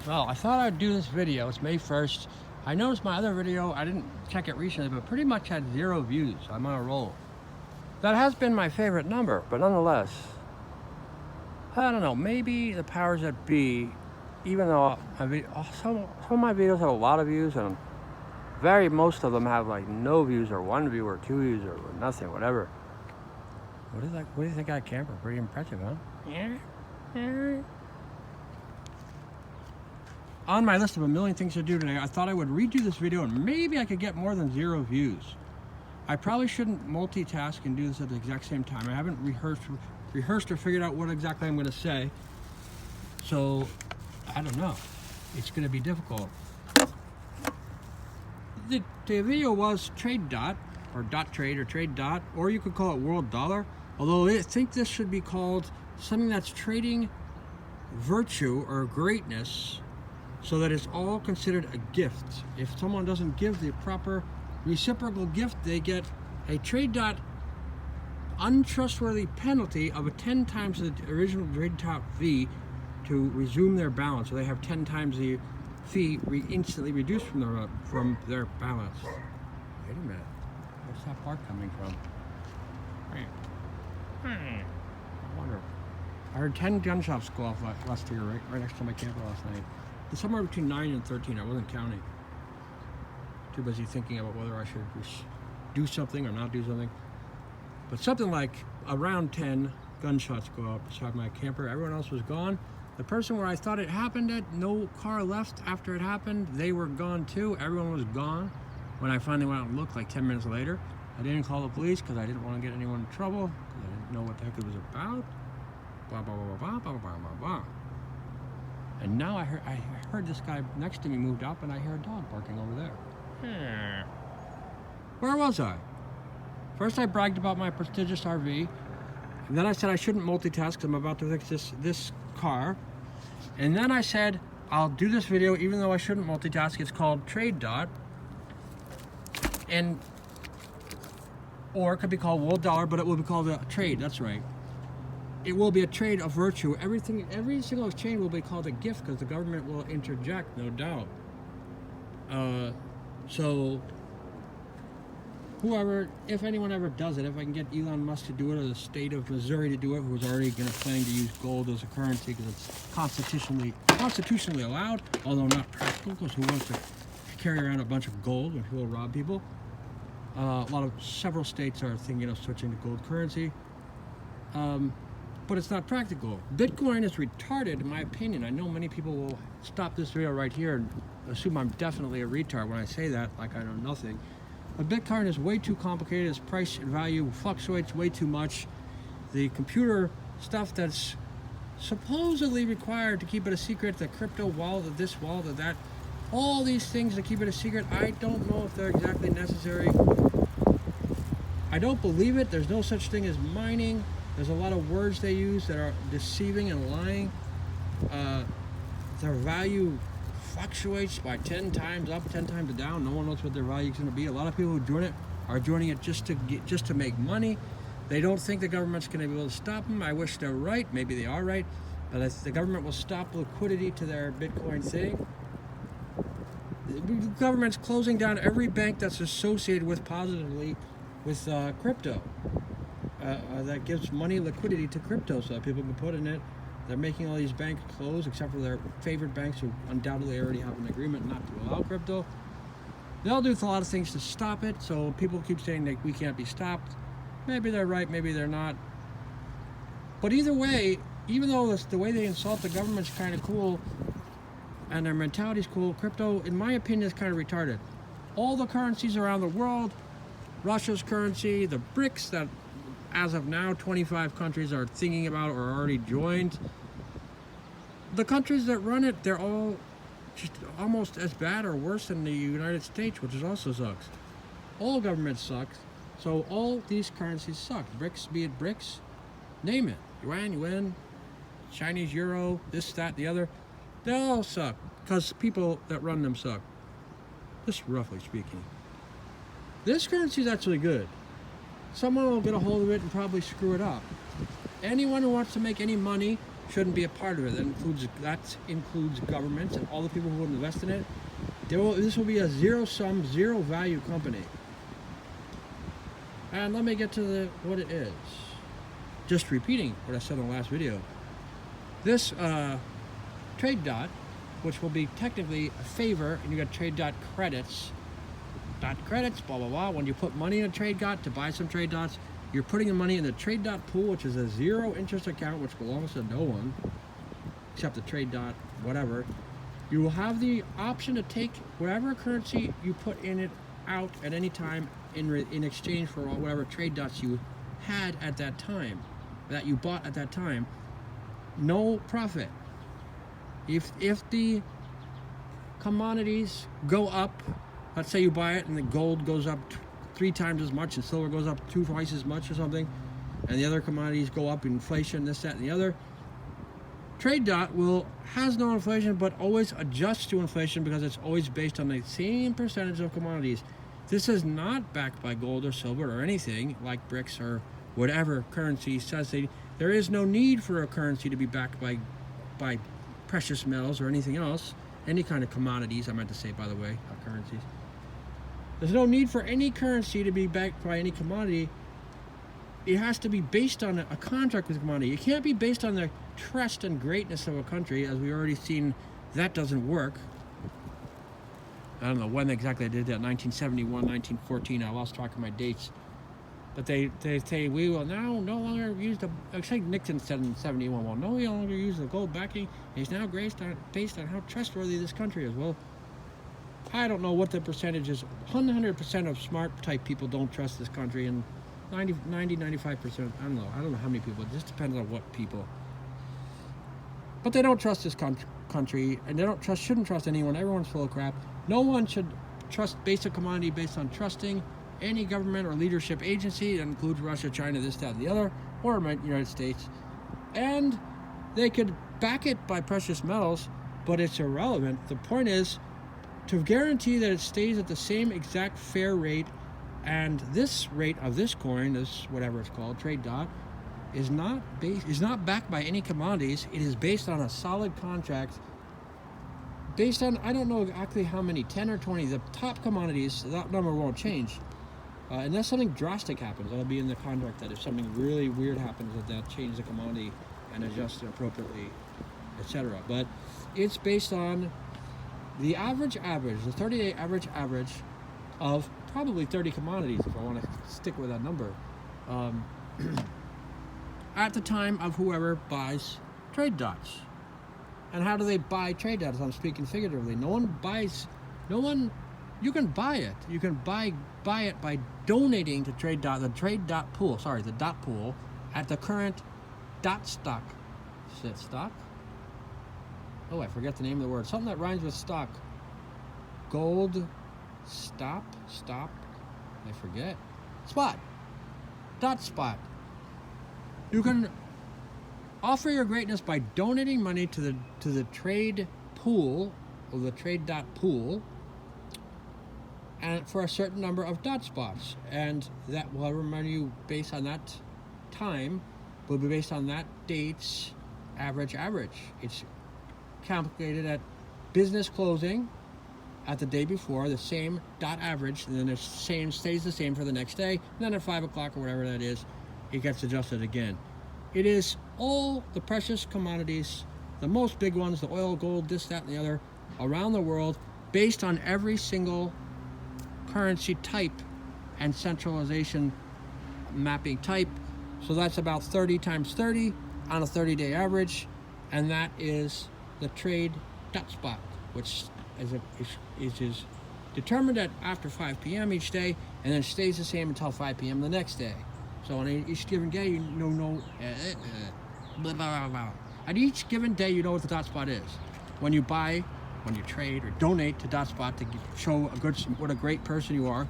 Well, I thought I'd do this video. It's May 1st. I noticed my other video, I didn't check it recently, but pretty much had 0 views. I'm on a roll. That has been my favorite number, but nonetheless, I don't know, maybe the powers that be, even though some of my videos have a lot of views, and most of them have like no views or 1 view or 2 views or nothing, whatever. What do you think I camper? Pretty impressive, huh? Yeah. On my list of a million things to do today, I thought I would redo this video and maybe I could get more than 0 views. I probably shouldn't multitask and do this at the exact same time. I haven't rehearsed or figured out what exactly I'm going to say. So, I don't know. It's going to be difficult. The video was trade dot, or dot trade, or trade dot, or you could call it world dollar. Although I think this should be called something that's trading virtue or greatness, so that it's all considered a gift. If someone doesn't give the proper reciprocal gift, they get a trade dot untrustworthy penalty of a 10 times the original trade dot fee to resume their balance. So they have 10 times the fee instantly reduced from their balance. Wait a minute, where's that bark coming from? I wonder. I heard 10 gunshots go off last year, right next to my camper last night. Somewhere between 9 and 13, I wasn't counting. Too busy thinking about whether I should do something or not do something. But something like around 10 gunshots go off beside my camper. Everyone else was gone. The person where I thought it happened at, no car left after it happened, they were gone too. Everyone was gone when I finally went out and looked like 10 minutes later. I didn't call the police because I didn't want to get anyone in trouble, because I didn't know what the heck it was about. Blah, blah, blah, blah, blah, blah, blah, blah. And now I heard this guy next to me moved up, and I hear a dog barking over there. Where was I? First I bragged about my prestigious RV, and then I said I shouldn't multitask because I'm about to fix this car. And then I said I'll do this video even though I shouldn't multitask. It's called trade dot, or it could be called world dollar, but it will be called a trade. That's right. It will be a trade of virtue. Every single exchange will be called a gift because the government will interject, no doubt. So, if anyone ever does it, if I can get Elon Musk to do it, or the state of Missouri to do it, who's already going to plan to use gold as a currency because it's constitutionally allowed, although not practical, because who wants to carry around a bunch of gold when people rob people? Several states are thinking of switching to gold currency. But it's not practical. Bitcoin is retarded, in my opinion. I know many people will stop this video right here and assume I'm definitely a retard when I say that, like I know nothing. But Bitcoin is way too complicated. Its price and value fluctuates way too much. The computer stuff that's supposedly required to keep it a secret, the crypto wallet, this wallet, that, all these things to keep it a secret, I don't know if they're exactly necessary. I don't believe it. There's no such thing as mining. There's a lot of words they use that are deceiving and lying. Their value fluctuates by 10 times up, 10 times down. No one knows what their value is going to be. A lot of people who join it are joining it just to make money. They don't think the government's going to be able to stop them. I wish they're right. Maybe they are right. But if the government will stop liquidity to their Bitcoin thing, the government's closing down every bank that's associated positively with crypto. That gives money liquidity to crypto so that people can put in it. They're making all these banks close except for their favorite banks who undoubtedly already have an agreement not to allow crypto. They'll do a lot of things to stop it, so people keep saying that we can't be stopped. Maybe they're right, maybe they're not. But either way, even though the way they insult the government's kind of cool and their mentality's cool, crypto, in my opinion, is kind of retarded. All the currencies around the world, Russia's currency, the BRICS that as of now 25 countries are thinking about or already joined. The countries that run it, they're all just almost as bad or worse than the United States, which also sucks. All governments suck, so all these currencies suck. BRICS, be it BRICS, name it. Yuan, Chinese euro, this, that, the other. They all suck because people that run them suck. Just roughly speaking. This currency is actually good. Someone will get a hold of it and probably screw it up. Anyone who wants to make any money shouldn't be a part of it. That includes governments and all the people who would invest in it. This will be a zero-sum, zero-value company. And let me get to what it is. Just repeating what I said in the last video. This trade dot, which will be technically a favor, and you got trade dot credits, blah blah blah. When you put money in a trade dot to buy some trade dots, you're putting the money in the trade dot pool, which is a zero interest account, which belongs to no one except the trade dot whatever. You will have the option to take whatever currency you put in it out at any time in exchange for whatever trade dots you had at that time, that you bought at that time. No profit. If the commodities go up, let's say you buy it and the gold goes up 3 times as much and silver goes up 2 twice as much or something, and the other commodities go up in inflation, this, that, and the other, trade dot has no inflation but always adjusts to inflation because it's always based on the same percentage of commodities. This is not backed by gold or silver or anything like BRICS or whatever currency says there is no need for a currency to be backed by precious metals or anything else, any kind of commodities, I meant to say, by the way, not currencies. There's no need for any currency to be backed by any commodity. It has to be based on a contract with a commodity. It can't be based on the trust and greatness of a country, as we already seen that doesn't work. I don't know when exactly I did that, 1971, 1914, I lost track of my dates. But they say we will now no longer use the, I think Nixon said in 71, well, no longer use the gold backing. It's now based on how trustworthy this country is. Well, I don't know what the percentage is. 100% of smart type people don't trust this country, and 95%, I don't know how many people. It just depends on what people. But they don't trust this country, and they shouldn't trust anyone. Everyone's full of crap. No one should trust basic commodity based on trusting any government or leadership agency. That includes Russia, China, this, that, and the other, or the United States. And they could back it by precious metals, but it's irrelevant. The point is to guarantee that it stays at the same exact fair rate, and this rate of this coin, this whatever it's called, trade dot, is not backed by any commodities. It is based on a solid contract based on, I don't know exactly how many, 10 or 20, the top commodities. That number won't change. Unless something drastic happens, that'll be in the contract, that if something really weird happens, that change the commodity and adjust it appropriately, etc. But it's based on the average, the 30-day average of probably 30 commodities, if I want to stick with that number, at the time of whoever buys trade dots. And how do they buy trade dots? I'm speaking figuratively. You can buy it. You can buy it by donating to the dot pool at the current dot stock. Is it stock? Oh, I forget the name of the word. Something that rhymes with stock. Gold, stop, I forget. Spot. Dot spot. You can offer your greatness by donating money to the trade pool, or the trade dot pool, and for a certain number of dot spots, and that will remind you based on that time will be based on that date's average. It's calculated at business closing at the day before, the same dot average, and then the same stays the same for the next day, and then at 5 o'clock or whatever that is, it gets adjusted again. It is all the precious commodities, the most big ones, the oil, gold, this, that, and the other, around the world, based on every single currency type and centralization mapping type. So that's about 30 times 30 on a 30-day average, and that is the trade dot spot, which is determined at after 5 p.m. each day, and then stays the same until 5 p.m. the next day. So on each given day, you know, blah, blah, blah. At each given day, you know what the dot spot is. When you buy, when you trade or donate to dot spot to show what a great person you are,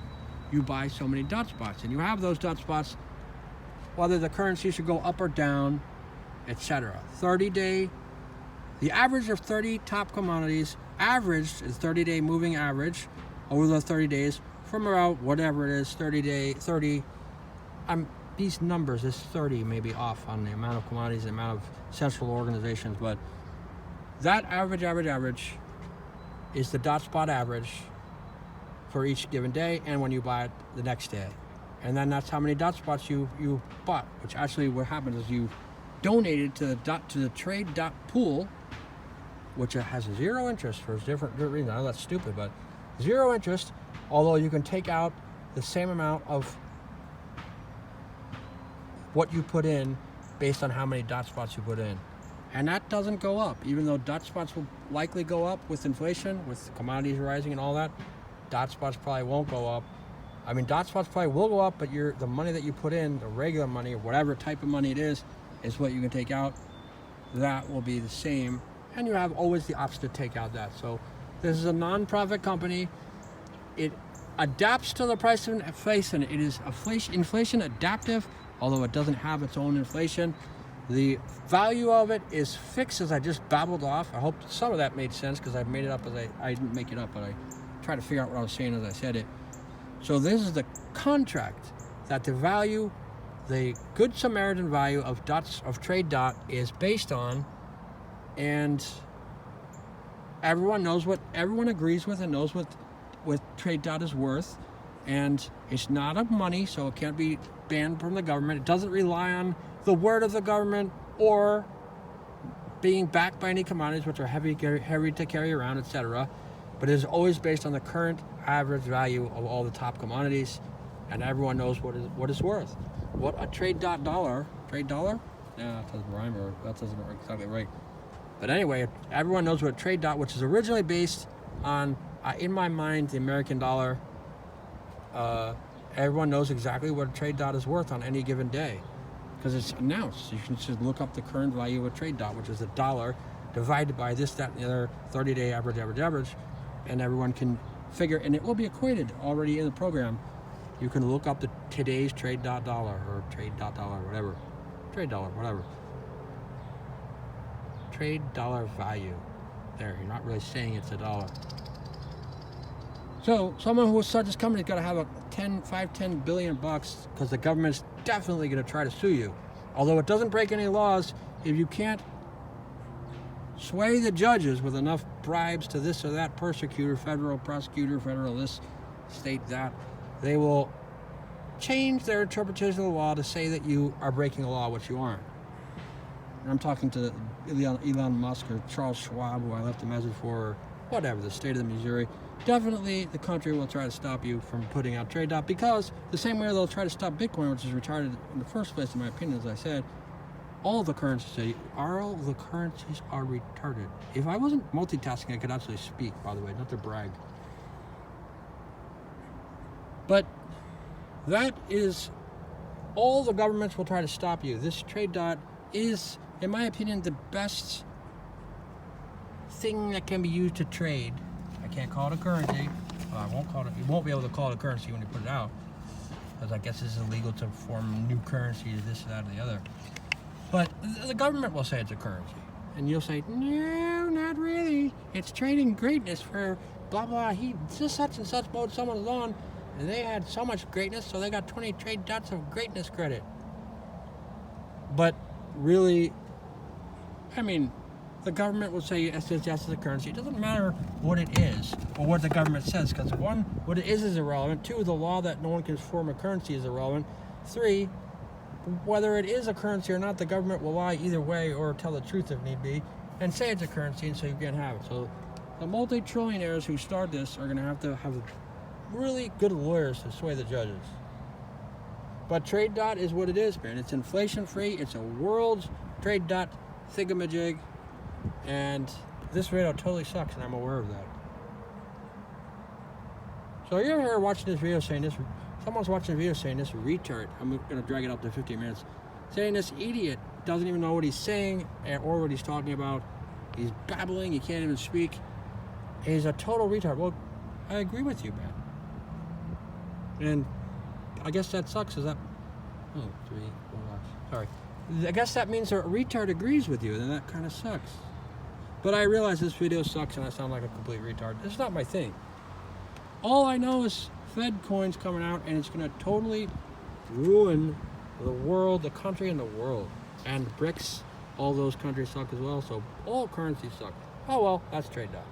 you buy so many dot spots, and you have those dot spots, whether the currency should go up or down, etc. 30-day, the average of 30 top commodities, averaged is 30-day moving average over the 30 days from about whatever it is, 30. these numbers, this 30 may be off on the amount of commodities, the amount of central organizations, but that average is the dot spot average for each given day and when you buy it the next day. And then that's how many dot spots you bought, which actually what happens is you donated to the trade dot pool, which has zero interest for different reasons. I know that's stupid, but zero interest, although you can take out the same amount of what you put in based on how many dot spots you put in. And that doesn't go up, even though dot spots will likely go up with inflation, with commodities rising and all that. Dot spots probably won't go up. I mean, dot spots probably will go up, but the money that you put in, the regular money or whatever type of money it is what you can take out. That will be the same, and you have always the option to take out that. So this is a non-profit company. It adapts to the price of inflation. It is inflation adaptive, although it doesn't have its own inflation. The value of it is fixed, as I just babbled off. I hope some of that made sense, because I made it up as I didn't make it up, but I tried to figure out what I was saying as I said it. So this is the contract that the Good Samaritan value of trade dot is based on, and everyone agrees with and knows what trade dot is worth, and it's not of money, so it can't be banned from the government. It doesn't rely on the word of the government or being backed by any commodities, which are heavy to carry around, etc. But it is always based on the current average value of all the top commodities, and everyone knows what it's worth. What a trade dollar? Yeah, that doesn't rhyme, or that doesn't work exactly right. But anyway, everyone knows what trade dot, which is originally based on, in my mind, the American dollar. Everyone knows exactly what a trade dot is worth on any given day, because it's announced. You can just look up the current value of a trade dot, which is $1 divided by this, that, and the other 30-day average, and everyone can figure, and it will be equated already in the program. You can look up today's trade dot dollar, or trade dot dollar, whatever. Trade dollar, whatever. Trade dollar value. There, you're not really saying it's $1. So someone who will start this company has got to have $10 billion, because the government's definitely going to try to sue you. Although it doesn't break any laws, if you can't sway the judges with enough bribes to this or that persecutor, federal prosecutor, federal this, state that, they will change their interpretation of the law to say that you are breaking the law, which you aren't. And I'm talking to Elon Musk or Charles Schwab, who I left a message for, or whatever, the state of the Missouri. Definitely the country will try to stop you from putting out trade dot, because the same way they'll try to stop Bitcoin, which is retarded in the first place, in my opinion, as I said, all the currencies are retarded. If I wasn't multitasking, I could actually speak, by the way, not to brag. But that is, all the governments will try to stop you. This trade dot is, in my opinion, the best thing that can be used to trade. I can't call it a currency. I won't call it. You won't be able to call it a currency when you put it out, because I guess it's illegal to form new currencies, this, that, or the other. But the government will say it's a currency, and you'll say, no, not really. It's trading greatness for blah blah. He just such and such mowed someone's lawn, and they had so much greatness, so they got 20 trade dots of greatness credit. But really, I mean, the government will say yes, it's a currency. It doesn't matter what it is or what the government says, because one, what it is irrelevant. Two, the law that no one can form a currency is irrelevant. Three, whether it is a currency or not, the government will lie either way or tell the truth if need be and say it's a currency, and so you can't have it. So the multi-trillionaires who start this are going to have really good lawyers to sway the judges. But trade dot is what it is, man. It's inflation free. It's a world's trade dot thingamajig, and this video totally sucks, and I'm aware of that. So you're here watching this video saying this. Someone's watching the video saying this retard. I'm going to drag it up to 15 minutes. Saying this idiot doesn't even know what he's saying or what he's talking about. He's babbling. He can't even speak. He's a total retard. Well, I agree with you, man. And I guess that sucks. Is that? Oh, 3, 4, sorry. I guess that means a retard agrees with you, and that kind of sucks. But I realize this video sucks, and I sound like a complete retard. It's not my thing. All I know is Fed coin's coming out, and it's going to totally ruin the world, the country in the world. And BRICS, all those countries suck as well, so all currencies suck. Oh well, that's trade dog.